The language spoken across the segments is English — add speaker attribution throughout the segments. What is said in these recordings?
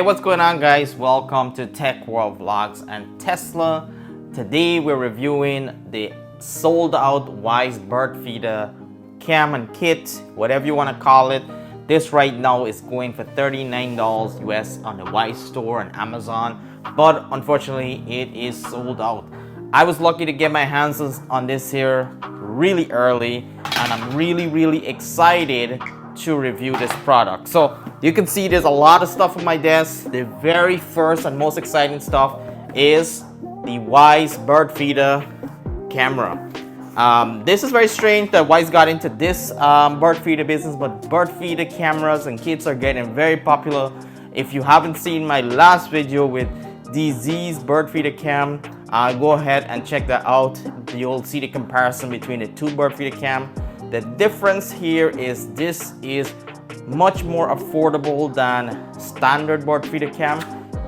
Speaker 1: Hey, what's going on, guys? Welcome to Tech World Vlogs and Tesla. Today we're reviewing the sold out Wyze Bird Feeder cam and kit, whatever you want to call it. This right now is going for $39 US on the Wyze store and Amazon, but unfortunately it is sold out. I was lucky to get my hands on this here really early, and I'm really excited to review this product. So you can see there's a lot of stuff on my desk. The very first and most exciting stuff is the Wyze Bird Feeder camera. This is very strange that Wyze got into this bird feeder business, but bird feeder cameras and kits are getting very popular. If you haven't seen my last video with the Wyze Bird Feeder cam, go ahead and check that out. You'll see the comparison between the two bird feeder cam. The difference here is this is much more affordable than standard bird feeder cam.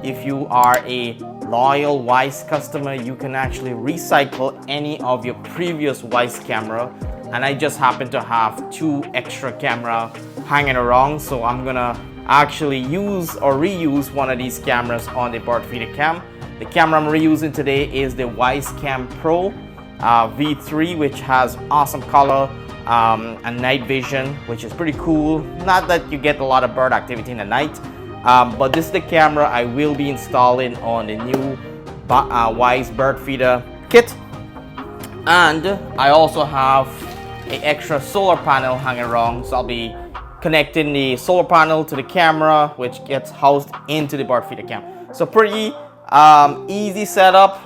Speaker 1: If you are a loyal Wyze customer, you can actually recycle any of your previous Wyze camera, and I just happen to have two extra camera hanging around, so I'm gonna actually use or reuse one of these cameras on the bird feeder cam. The camera I'm reusing today is the Wyze Cam Pro V3, which has awesome color and night vision, which is pretty cool. Not that you get a lot of bird activity in the night, but this is the camera I will be installing on the new Wyze Bird Feeder kit. And I also have an extra solar panel hanging around, so I'll be connecting the solar panel to the camera, which gets housed into the bird feeder cam. So pretty easy setup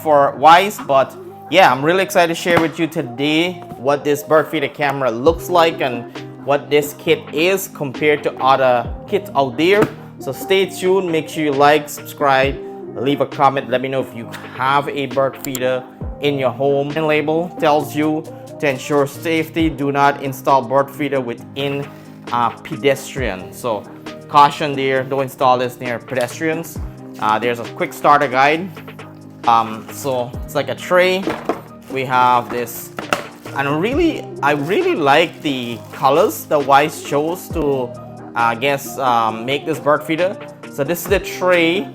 Speaker 1: for Wyze, but yeah, I'm really excited to share with you today what this bird feeder camera looks like and what this kit is compared to other kits out there. So stay tuned, make sure you like, subscribe, leave a comment, let me know if you have a bird feeder in your home. And label tells you to ensure safety, do not install bird feeder within pedestrian. So caution there, don't install this near pedestrians. There's a quick starter guide. So it's like a tray. We have this, and I really like the colors that Wyze chose to make this bird feeder. So this is the tray.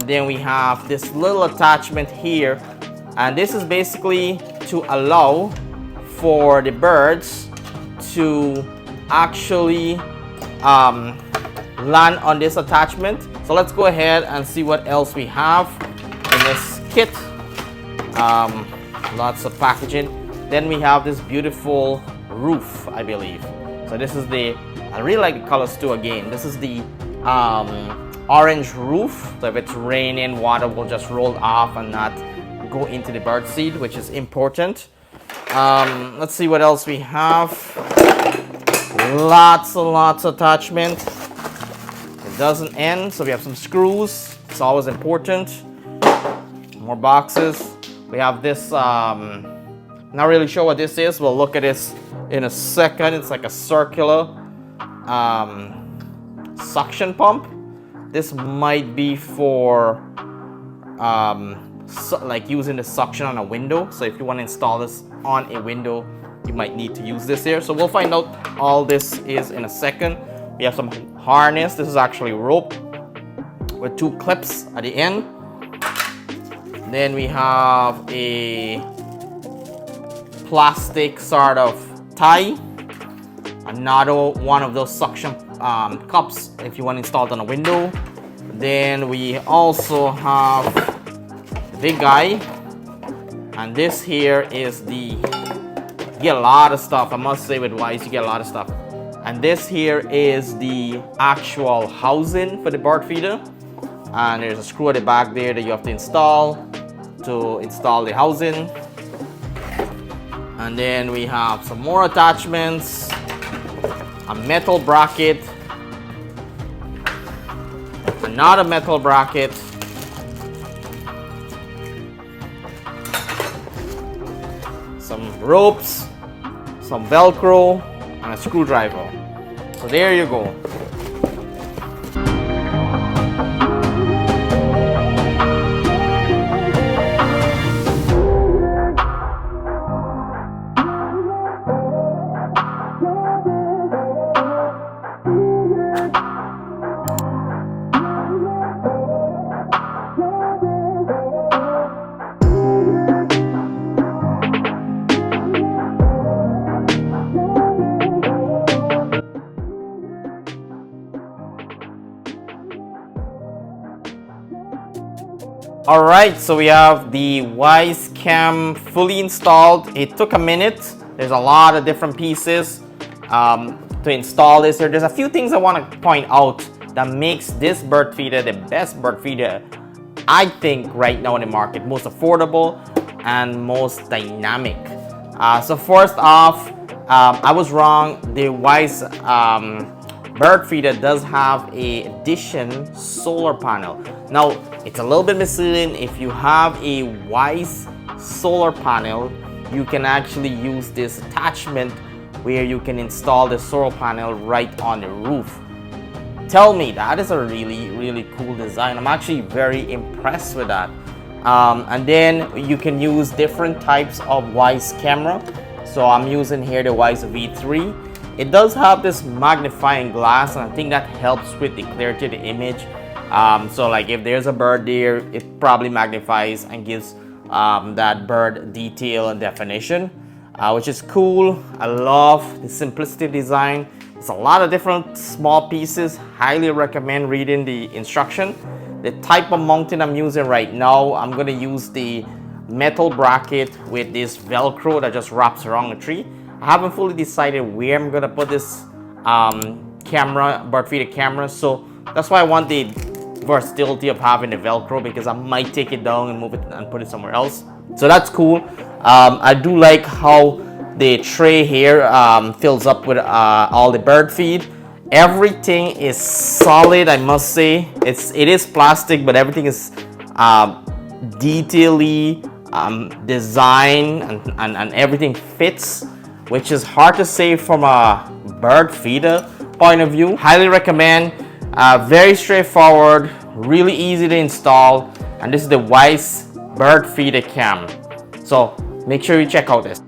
Speaker 1: Then we have this little attachment here, and this is basically to allow for the birds to actually land on this attachment. So let's go ahead and see what else we have in this kit. Lots of packaging. Then we have this beautiful roof, I believe. So this is I really like the colors too. Again, this is the orange roof. So if it's raining, water will just roll off and not go into the bird seed, which is important. Let's see what else we have. Lots of attachment. It doesn't end, so we have some screws. It's always important. More boxes. We have this, not really sure what this is. We'll look at this in a second. It's like a circular suction pump. This might be for like using the suction on a window. So if you want to install this on a window, you might need to use this here. So we'll find out all this is in a second. We have some harness. This is actually rope with two clips at the end. Then we have a plastic sort of tie. Another one of those suction cups if you want to install it on a window. Then we also have the big guy. And this here is you get a lot of stuff. I must say with Wyze, you get a lot of stuff. And this here is the actual housing for the bird feeder. And there's a screw at the back there that you have to install the housing. And then we have some more attachments, a metal bracket, another metal bracket, some ropes, some Velcro, and a screwdriver. So there you go. All right, so we have the Wyze cam fully installed. It took a minute. There's a lot of different pieces to install this. There's a few things I want to point out that makes this bird feeder the best bird feeder I think right now in the market, most affordable and most dynamic. So first off, I was wrong. The Wyze bird feeder does have a addition solar panel. Now it's a little bit misleading. If you have a Wyze solar panel, you can actually use this attachment where you can install the solar panel right on the roof. Tell me, that is a really cool design. I'm actually very impressed with that. And then you can use different types of Wyze camera. So I'm using here the Wyze V3. It does have this magnifying glass, and I think that helps with the clarity of the image. So like if there's a bird there, it probably magnifies and gives that bird detail and definition, which is cool. I love the simplicity design. It's a lot of different small pieces. Highly recommend reading the instruction. The type of mounting I'm using right now, I'm going to use the metal bracket with this Velcro that just wraps around the tree. I haven't fully decided where I'm going to put this camera, bird feeder camera, so that's why I want the versatility of having the Velcro, because I might take it down and move it and put it somewhere else. So that's cool. I do like how the tray here fills up with all the bird feed. Everything is solid, I must say. It is plastic, but everything is detailedly designed, and everything fits, which is hard to say from a bird feeder point of view. Highly recommend. Very straightforward, really easy to install, and this is the Wyze Bird Feeder cam. So make sure you check out this.